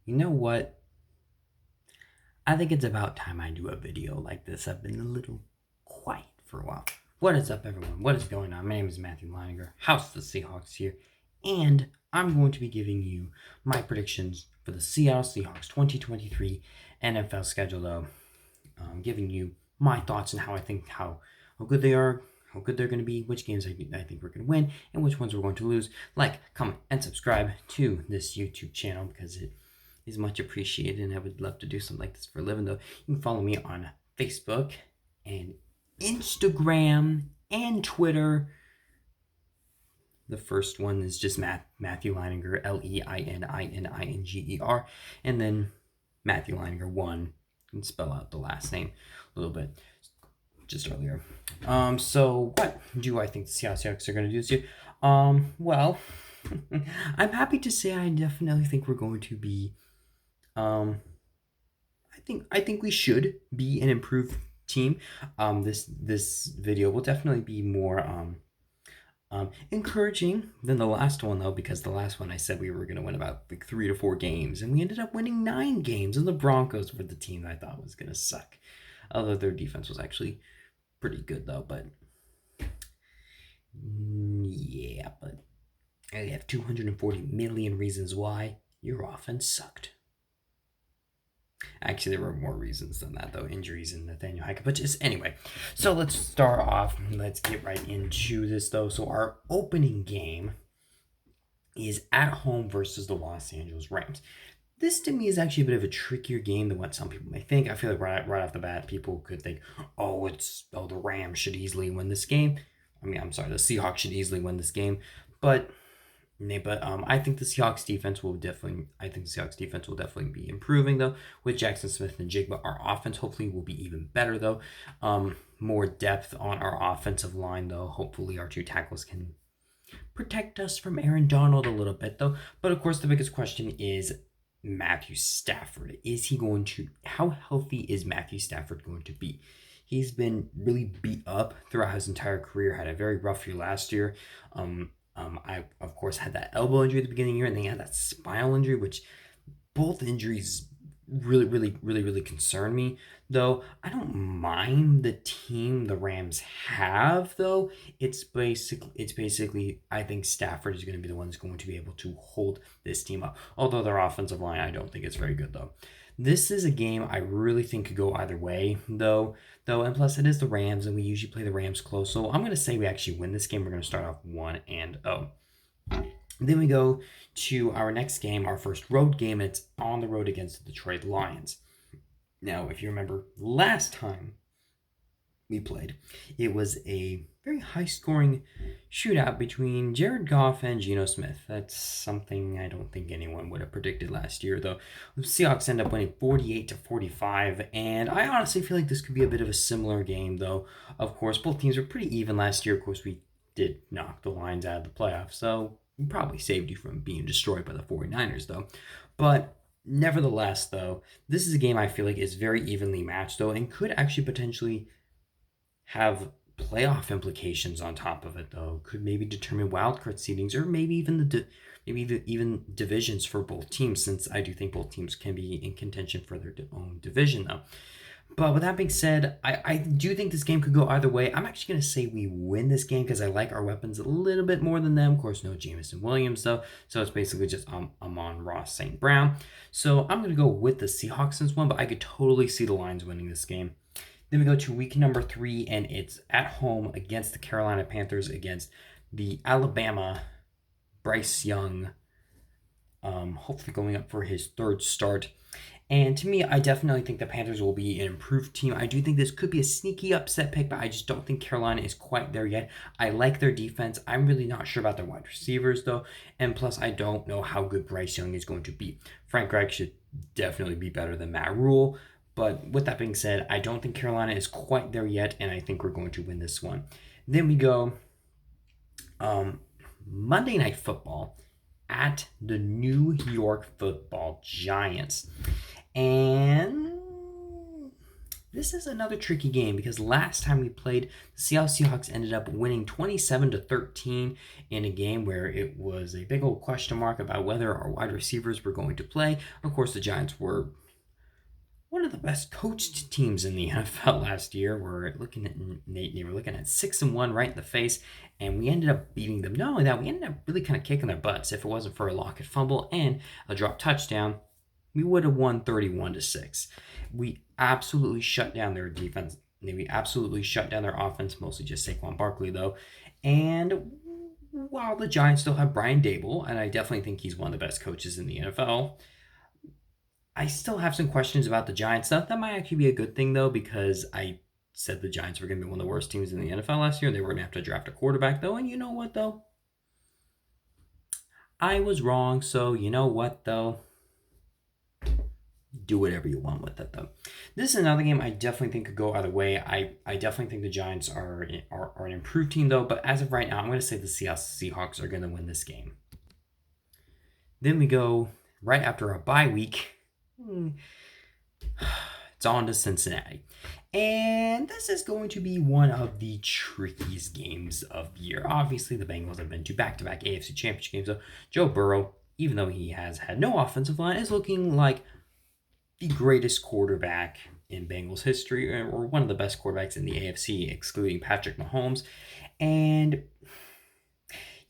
You know what? I think it's about time I do a video like this. I've been a little quiet for a while. What is up, everyone? What is going on? My name is Matthew Leininger, House of the Seahawks here, and I'm going to be giving you my predictions for the Seattle Seahawks 2023 NFL schedule, though. Giving you my thoughts on how I think how good they are, how good they're going to be, which games I think we're going to win, and which ones we're going to lose. Like, comment, and subscribe to this YouTube channel because it is much appreciated, and I would love to do something like this for a living, though. You can follow me on Facebook and Instagram and Twitter. The first one is just Matthew Leininger, Leinininger, and then Matthew Leininger 1, and spell out the last name a little bit just earlier. So what do I think the Seahawks are going to do this year? Well, I'm happy to say I definitely think we're going to be I think we should be an improved team. This video will definitely be more encouraging than the last one, though, because the last one I said we were going to win about like 3 to 4 games, and we ended up winning 9 games, and the Broncos were the team I thought was going to suck. Although their defense was actually pretty good, though, but yeah, but I have 240 million reasons why your offense sucked. Actually, there were more reasons than that, though. Injuries and Nathaniel Hackett. But just anyway, so let's start off. Let's get right into this, though. So our opening game is at home versus the Los Angeles Rams. This, to me, is actually a bit of a trickier game than what some people may think. I feel like right off the bat, people could think, the Rams should easily win this game. The Seahawks should easily win this game. But I think the Seahawks defense will definitely be improving, though, with Jackson Smith and Jigba. Our offense hopefully will be even better, though. More depth on our offensive line, though. Hopefully our 2 tackles can protect us from Aaron Donald a little bit, though. But of course, the biggest question is Matthew Stafford. How healthy is Matthew Stafford going to be? He's been really beat up throughout his entire career. Had a very rough year last year. I, of course, had that elbow injury at the beginning of the year, and then he had that spinal injury, which both injuries really concern me. Though I don't mind the team the Rams have, though. It's basically I think Stafford is going to be the one that's going to be able to hold this team up. Although their offensive line, I don't think it's very good, though. This is a game I really think could go either way, though, and plus it is the Rams, and we usually play the Rams close. So I'm going to say we actually win this game. We're going to start off 1-0. Then we go to our next game, our first road game, and it's on the road against the Detroit Lions. Now, if you remember last time we played, it was a very high-scoring shootout between Jared Goff and Geno Smith. That's something I don't think anyone would have predicted last year, though. The Seahawks end up winning 48-45, and I honestly feel like this could be a bit of a similar game, though. Of course, both teams were pretty even last year. Of course, we did knock the Lions out of the playoffs, so we probably saved you from being destroyed by the 49ers, though. But nevertheless, though, this is a game I feel like is very evenly matched, though, and could actually potentially have playoff implications on top of it, though. Could maybe determine wildcard seedings, or maybe even divisions for both teams, since I do think both teams can be in contention for their own division, though. But with that being said, I do think this game could go either way. I'm actually going to say we win this game because I like our weapons a little bit more than them. Of course, no Jameson Williams, though. So it's basically just Amon-Ra St. Brown. So I'm going to go with the Seahawks in this one, but I could totally see the Lions winning this game. Then we go to week number 3, and it's at home against the Carolina Panthers, against the Alabama Bryce Young, hopefully going up for his 3rd start. And to me, I definitely think the Panthers will be an improved team. I do think this could be a sneaky upset pick, but I just don't think Carolina is quite there yet. I like their defense. I'm really not sure about their wide receivers, though. And plus, I don't know how good Bryce Young is going to be. Frank Reich should definitely be better than Matt Rule. But with that being said, I don't think Carolina is quite there yet, and I think we're going to win this one. Then we go Monday Night Football at the New York Football Giants. And This is another tricky game because last time we played, the Seattle Seahawks ended up winning 27-13 in a game where it was a big old question mark about whether our wide receivers were going to play. Of course, the Giants were one of the best coached teams in the NFL last year. We're looking at Nate, they were looking at 6-1 right in the face, and we ended up beating them. Not only that, we ended up really kind of kicking their butts. If it wasn't for a Lockett fumble and a drop touchdown, we would have won 31-6. We absolutely shut down their defense. We absolutely shut down their offense, mostly just Saquon Barkley though. And while the Giants still have Brian Dable, and I definitely think he's one of the best coaches in the NFL, I still have some questions about the Giants stuff. That might actually be a good thing though, because I said the Giants were going to be one of the worst teams in the NFL last year. They were going to have to draft a quarterback though, and you know what though? I was wrong. So you know what though? Do whatever you want with it though. This is another game I definitely think could go either way. I definitely think the Giants are an improved team though, but as of right now, I'm going to say the Seahawks are going to win this game. Then we go right after a bye week. It's on to Cincinnati. And this is going to be one of the trickiest games of the year. Obviously, the Bengals have been to back-to-back AFC Championship games. So Joe Burrow, even though he has had no offensive line, is looking like the greatest quarterback in Bengals history, or one of the best quarterbacks in the AFC, excluding Patrick Mahomes. And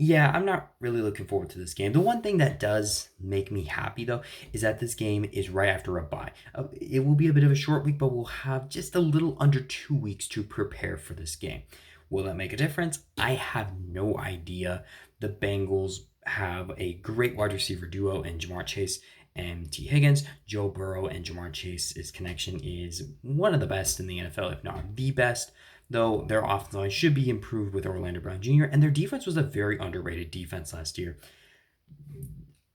yeah, I'm not really looking forward to this game. The one thing that does make me happy, though, is that this game is right after a bye. It will be a bit of a short week, but we'll have just a little under 2 weeks to prepare for this game. Will that make a difference? I have no idea. The Bengals have a great wide receiver duo in Jamar Chase and T. Higgins. Joe Burrow and Jamar Chase's connection is one of the best in the NFL, if not the best, though their offensive line should be improved with Orlando Brown Jr., and their defense was a very underrated defense last year.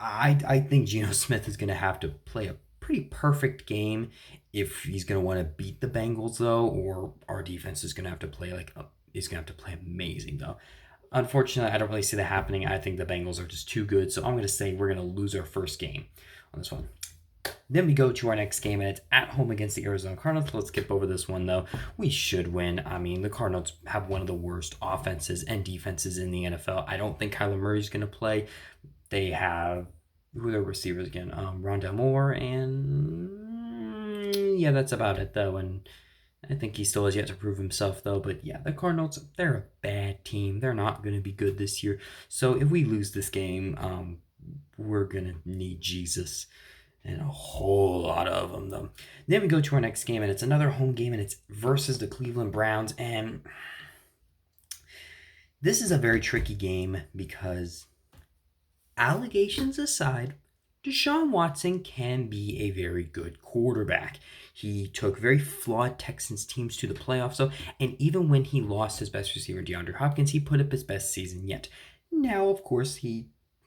I think Geno Smith is going to have to play a pretty perfect game if he's going to want to beat the Bengals, though, or our defense is going to have to play amazing, though. Unfortunately, I don't really see that happening. I think the Bengals are just too good, so I'm going to say we're going to lose our first game on this one. Then we go to our next game, and it's at home against the Arizona Cardinals. Let's skip over this one, though. We should win. I mean, the Cardinals have one of the worst offenses and defenses in the NFL. I don't think Kyler Murray's going to play. They have, who are their receivers again? Rondell Moore, and yeah, that's about it, though. And I think he still has yet to prove himself, though. But yeah, the Cardinals, they're a bad team. They're not going to be good this year. So if we lose this game, we're going to need Jesus. And a whole lot of them, though. Then we go to our next game, and it's another home game, and it's versus the Cleveland Browns. And this is a very tricky game because, allegations aside, Deshaun Watson can be a very good quarterback. He took very flawed Texans teams to the playoffs, though, and even when he lost his best receiver, DeAndre Hopkins, he put up his best season yet. Now, of course, he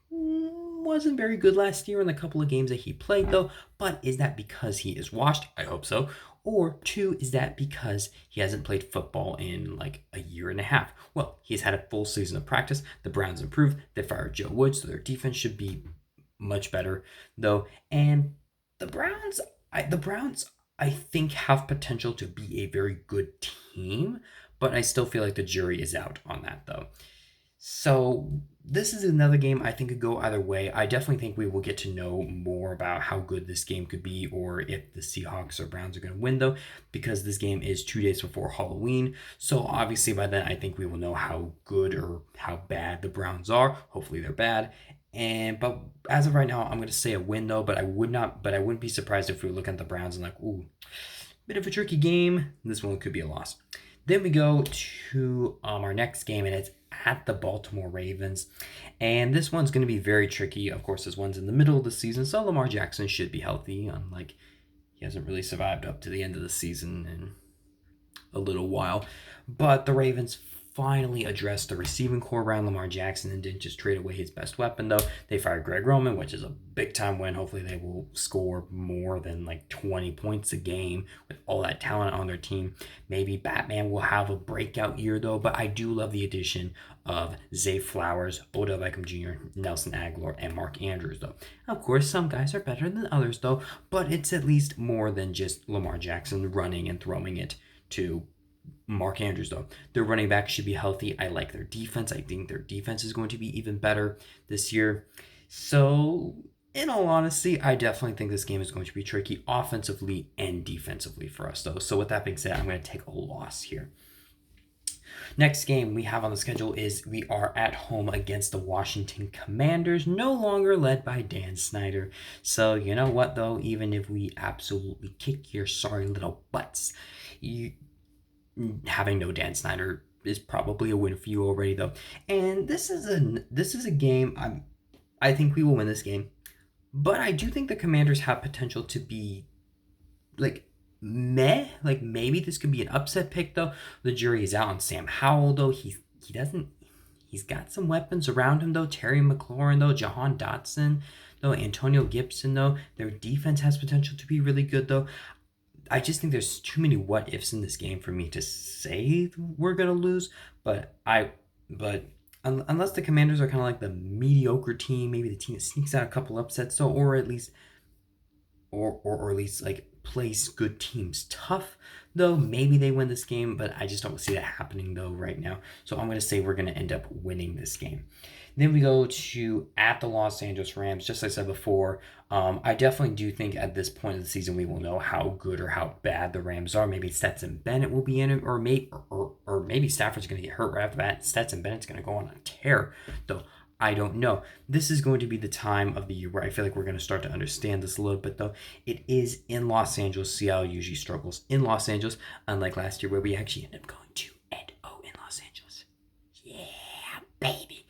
wasn't very good last year in the couple of games that he played, though. But is that because he is washed? I hope so. Or two, is that because he hasn't played football in like a year and a half? Well, he's had a full season of practice. The Browns improved. They fired Joe Woods, so their defense should be much better, though. And the Browns, I think, have potential to be a very good team, but I still feel like the jury is out on that, though. So this is another game I think could go either way. I definitely think we will get to know more about how good this game could be, or if the Seahawks or Browns are going to win, though, because this game is 2 days before Halloween. So obviously by then I think we will know how good or how bad the Browns are. Hopefully they're bad. But as of right now, I'm going to say a win, though. But I wouldn't be surprised if we look at the Browns and like, ooh, bit of a tricky game. This one could be a loss. Then we go to our next game, and it's at the Baltimore Ravens. And this one's going to be very tricky. Of course, this one's in the middle of the season, so Lamar Jackson should be healthy. Unlike, he hasn't really survived up to the end of the season in a little while. But the Ravens finally addressed the receiving core around Lamar Jackson and didn't just trade away his best weapon, though. They fired Greg Roman, which is a big time win. Hopefully, they will score more than like 20 points a game with all that talent on their team. Maybe Batman will have a breakout year, though, but I do love the addition of Zay Flowers, Odell Beckham Jr., Nelson Aguilar, and Mark Andrews, though. Of course, some guys are better than others, though, but it's at least more than just Lamar Jackson running and throwing it to Mark Andrews, though. Their running back should be healthy. I like their defense. I think their defense is going to be even better this year. So, in all honesty, I definitely think this game is going to be tricky offensively and defensively for us, though. So, with that being said, I'm going to take a loss here. Next game we have on the schedule is we are at home against the Washington Commanders, no longer led by Dan Snyder. So, you know what, though? Even if we absolutely kick your sorry little butts, having no Dan Snyder is probably a win for you already, though. And this is a game I think we will win this game, but I do think the Commanders have potential to be like meh. Like maybe this could be an upset pick, though. The jury is out on Sam Howell, though. He's got some weapons around him, though. Terry McLaurin, though. Jahan Dotson, though. Antonio Gibson, though. Their defense has potential to be really good, though. I just think there's too many what ifs in this game for me to say we're gonna lose. But unless the Commanders are kind of like the mediocre team, maybe the team that sneaks out a couple upsets, so or at least like plays good teams tough, though maybe they win this game. But I just don't see that happening though right now. So I'm gonna say we're gonna end up winning this game. Then we go to at the Los Angeles Rams. Just like I said before, I definitely do think at this point of the season we will know how good or how bad the Rams are. Maybe Stetson Bennett will be in it, or maybe Stafford's going to get hurt right after that. Stetson Bennett's going to go on a tear, though. I don't know. This is going to be the time of the year where I feel like we're going to start to understand this a little bit, though. It is in Los Angeles. Seattle usually struggles in Los Angeles, unlike last year where we actually ended up going 2-0 in Los Angeles. Yeah, baby.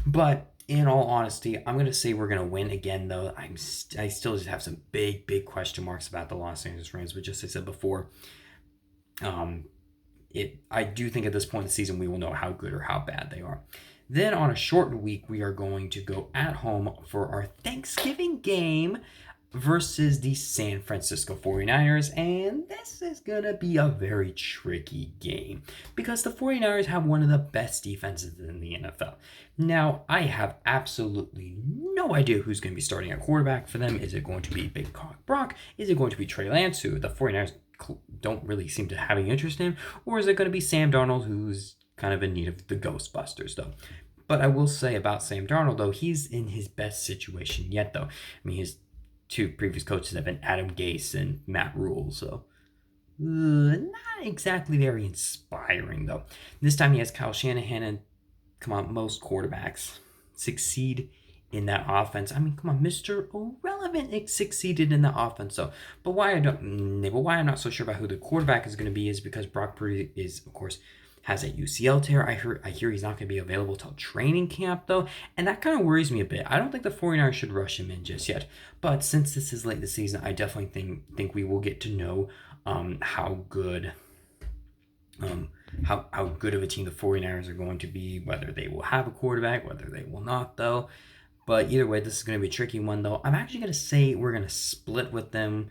But in all honesty, I'm going to say we're going to win again, though. I still just have some big question marks about the Los Angeles Rams. But just as I said before, I do think at this point in the season we will know how good or how bad they are. Then on a shortened week, we are going to go at home for our Thanksgiving game versus the San Francisco 49ers, and this is going to be a very tricky game because the 49ers have one of the best defenses in the NFL. Now, I have absolutely no idea who's going to be starting at quarterback for them. Is it going to be Big Cock Brock? Is it going to be Trey Lance, who the 49ers don't really seem to have any interest in? Or is it going to be Sam Darnold, who's kind of in need of the Ghostbusters, though? But I will say about Sam Darnold, though, he's in his best situation yet, though. I mean, his two previous coaches have been Adam Gase and Matt Rule, so not exactly very inspiring, though. This time he has Kyle Shanahan, and come on, most quarterbacks succeed in that offense. I mean, come on, Mr. Irrelevant succeeded in the offense, so. But why I'm not so sure about who the quarterback is going to be is because Brock Purdy is, of course, has a UCL tear. I hear he's not going to be available till training camp, though, and that kind of worries me a bit. I don't think the 49ers should rush him in just yet, but since this is late this season, I definitely think we will get to know how good how good of a team the 49ers are going to be, whether they will have a quarterback, whether they will not, though. But either way, this is going to be a tricky one, though. I'm actually going to say we're going to split with them,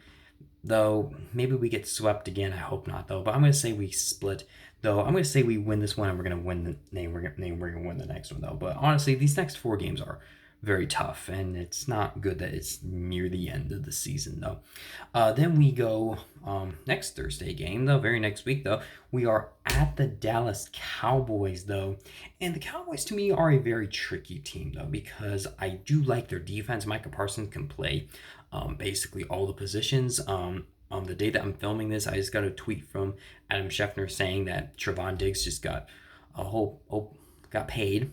though. Maybe we get swept again. I hope not, though. But I'm going to say we split. Though I'm going to say we win this one and we're going to win we're going to win the next one, though. But honestly, these next 4 games are very tough, and it's not good that it's near the end of the season, though. Then we go next Thursday game, though. Very next week, though, we are at the Dallas Cowboys, though. And the Cowboys, to me, are a very tricky team, though, because I do like their defense. Micah Parsons can play basically all the positions. On the day that I'm filming this, I just got a tweet from Adam Schefter saying that Trevon Diggs just got paid.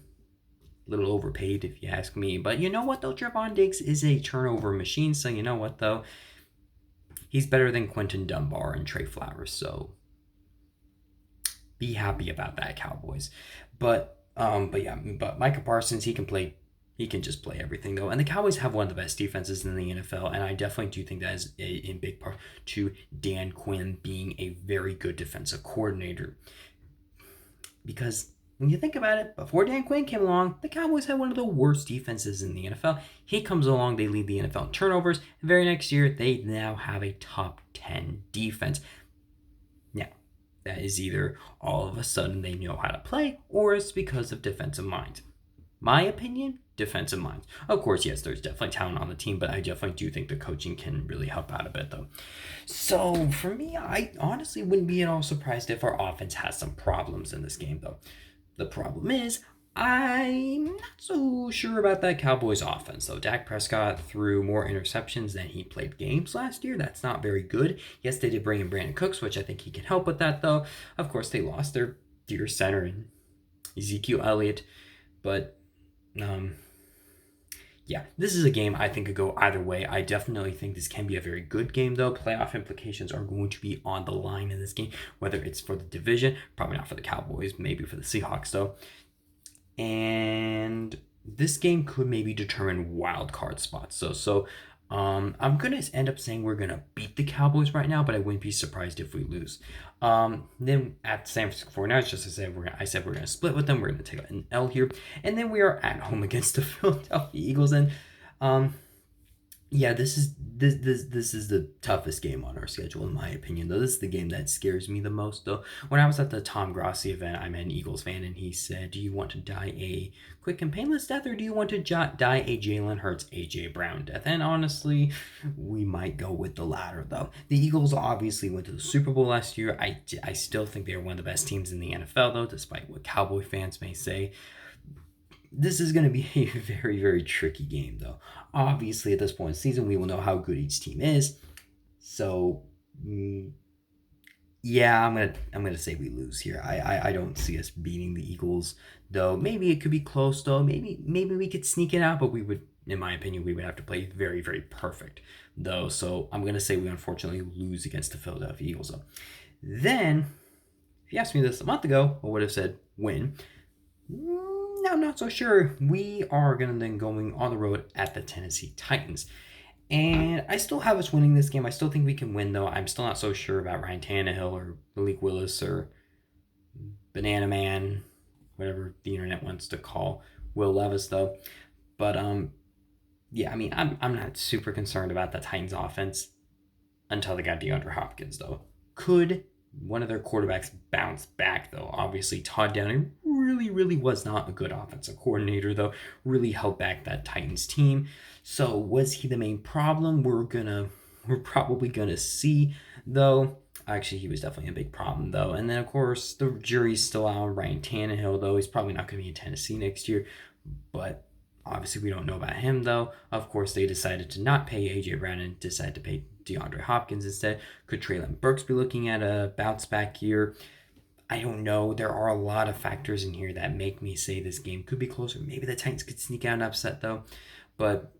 A little overpaid, if you ask me. But you know what, though? Trevon Diggs is a turnover machine. So you know what, though? He's better than Quentin Dunbar and Trey Flowers. So be happy about that, Cowboys. But Micah Parsons, he can just play everything, though. And the Cowboys have one of the best defenses in the NFL, and I definitely do think that is in big part to Dan Quinn being a very good defensive coordinator. Because when you think about it, before Dan Quinn came along, the Cowboys had one of the worst defenses in the NFL. He comes along, they lead the NFL in turnovers. The very next year, they now have a top 10 defense. Now, that is either all of a sudden they know how to play, or it's because of defensive minds. My opinion, defensive minds. Of course, yes, there's definitely talent on the team, but I definitely do think the coaching can really help out a bit, though. So for me, I honestly wouldn't be at all surprised if our offense has some problems in this game, though. The problem is, I'm not so sure about that Cowboys offense, though. Dak Prescott threw more interceptions than he played games last year. That's not very good. Yes, they did bring in Brandon Cooks, which I think he can help with that, though. Of course, they lost their dear center and Ezekiel Elliott, but yeah, this is a game I think could go either way. I definitely think this can be a very good game, though. Playoff implications are going to be on the line in this game, whether it's for the division, probably not for the Cowboys, maybe for the Seahawks, though. And this game could maybe determine wild card spots. I'm gonna end up saying we're gonna beat the Cowboys right now, but I wouldn't be surprised if we lose. Then at San Francisco 49ers, just to say I said we're gonna split with them. We're gonna take an L here, and then we are at home against the Philadelphia Eagles. And yeah, this is the toughest game on our schedule in my opinion. Though this is the game that scares me the most. Though when I was at the Tom Grossi event, I met an Eagles fan, and he said, "Do you want to die a quick and painless death, or do you want to die a Jalen Hurts, AJ Brown death?" And honestly, we might go with the latter. Though the Eagles obviously went to the Super Bowl last year. I still think they are one of the best teams in the NFL, though, despite what Cowboy fans may say. This is going to be a very, very tricky game, though. Obviously, at this point in the season, we will know how good each team is. So, yeah, I'm gonna say we lose here. I don't see us beating the Eagles, though. Maybe it could be close, though. Maybe we could sneak it out, but we would, in my opinion, we would have to play very, very perfect, though. So I'm gonna say we unfortunately lose against the Philadelphia Eagles, though. Then, if you asked me this a month ago, I would have said win. I'm not so sure. We are going to then going on the road at the Tennessee Titans. And I still have us winning this game. I still think we can win, though. I'm still not so sure about Ryan Tannehill or Malik Willis or Banana Man, whatever the internet wants to call Will Levis, though. But yeah, I mean, I'm not super concerned about the Titans offense until they got DeAndre Hopkins, though. Could one of their quarterbacks bounce back, though? Obviously, Todd Downing really was not a good offensive coordinator, though. Really held back that Titans team. So was he the main problem? We're probably gonna see, though. Actually, he was definitely a big problem, though. And then, of course, the jury's still out on Ryan Tannehill, though. He's probably not going to be in Tennessee next year. But obviously, we don't know about him, though. Of course, they decided to not pay A.J. Brown and decided to pay DeAndre Hopkins instead. Could Treylon Burks be looking at a bounce back year? I don't know. There are a lot of factors in here that make me say this game could be closer. Maybe the Titans could sneak out and upset, though. But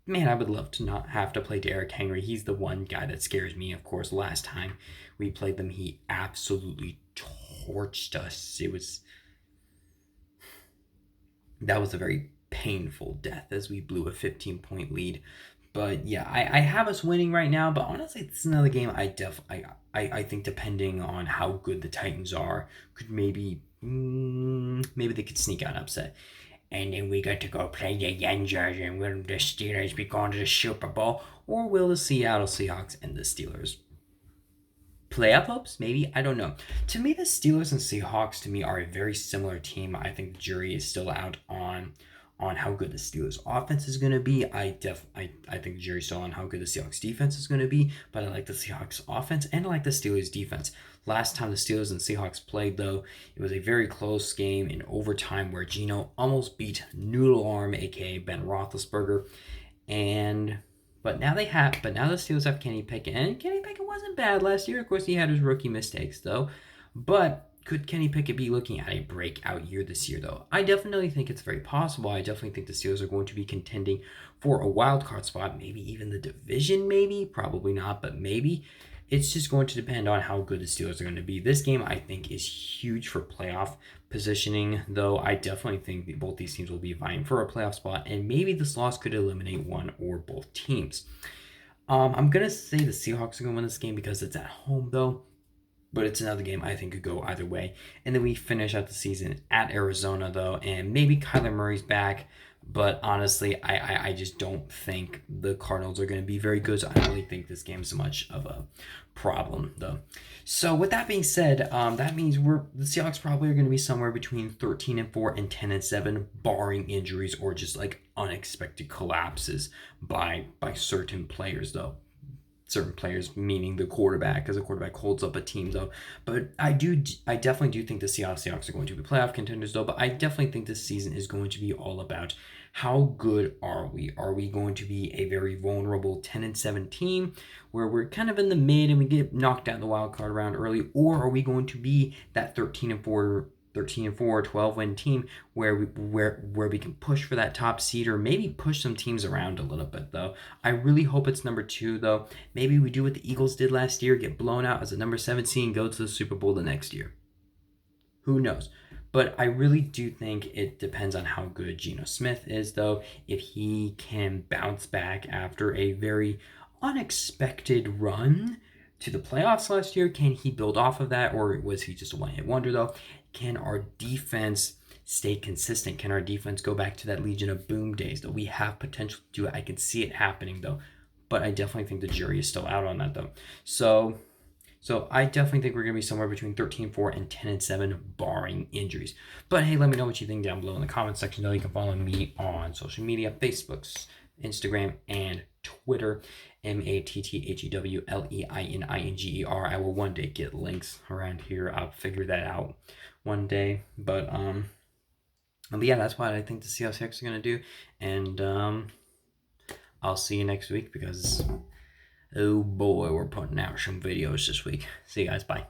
man, I would love to not have to play Derrick Henry. He's the one guy that scares me. Of course, last time we played them, he absolutely torched us. That was a very painful death as we blew a 15-point lead. But yeah, I have us winning right now. But honestly, it's another game I think depending on how good the Titans are, could maybe they could sneak out an upset. And then we got to go play the Rangers, and will the Steelers be going to the Super Bowl? Or will the Seattle Seahawks and the Steelers playoff hopes? Maybe. I don't know. To me, the Steelers and Seahawks, to me, are a very similar team. I think the jury is still out on how good the Steelers offense is going to be. I think the jury's still on how good the Seahawks defense is going to be, but I like the Seahawks offense and I like the Steelers defense. Last time the Steelers and Seahawks played, though, it was a very close game in overtime where Geno almost beat Noodle Arm, aka Ben Roethlisberger, but now the Steelers have Kenny Pickett, and Kenny Pickett wasn't bad last year. Of course, he had his rookie mistakes, though, but could Kenny Pickett be looking at a breakout year this year, though? I definitely think it's very possible. I definitely think the Steelers are going to be contending for a wild card spot, maybe even the division, maybe. Probably not, but maybe. It's just going to depend on how good the Steelers are going to be. This game, I think, is huge for playoff positioning, though I definitely think that both these teams will be vying for a playoff spot, and maybe this loss could eliminate one or both teams. I'm going to say the Seahawks are going to win this game because it's at home, though. but it's another game I think could go either way. And then we finish out the season at Arizona, though, and maybe Kyler Murray's back. But honestly, I just don't think the Cardinals are going to be very good. So I don't really think this game's much of a problem, though. So with that being said, that means the Seahawks probably are going to be somewhere between 13-4 and 10-7, barring injuries or just like unexpected collapses by certain players, though. Certain players, meaning the quarterback, because the quarterback holds up a team, though. But I definitely do think the Seahawks are going to be playoff contenders, though. But I definitely think this season is going to be all about how good are we? Are we going to be a very vulnerable 10-7 team where we're kind of in the mid and we get knocked out in the wild card round early, or are we going to be that 13-4, 12-win team where we can push for that top seed or maybe push some teams around a little bit, though? I really hope it's number 2, though. Maybe we do what the Eagles did last year, get blown out as a number 7 seed and go to the Super Bowl the next year. Who knows? But I really do think it depends on how good Geno Smith is, though. If he can bounce back after a very unexpected run to the playoffs last year, can he build off of that, or was he just a one-hit wonder, though? Can our defense stay consistent? Can our defense go back to that Legion of Boom days, though? We have potential to do it. I can see it happening, though. But I definitely think the jury is still out on that, though. So I definitely think we're going to be somewhere between 13-4 and 10-7, barring injuries. But hey, let me know what you think down below in the comment section. You can follow me on social media, Facebook, Instagram, and Twitter. MATTHEWLEININGER. I will one day get links around here. I'll figure that out one day. But yeah, that's what I think the Seahawks are going to do. And I'll see you next week because, oh boy, we're putting out some videos this week. See you guys. Bye.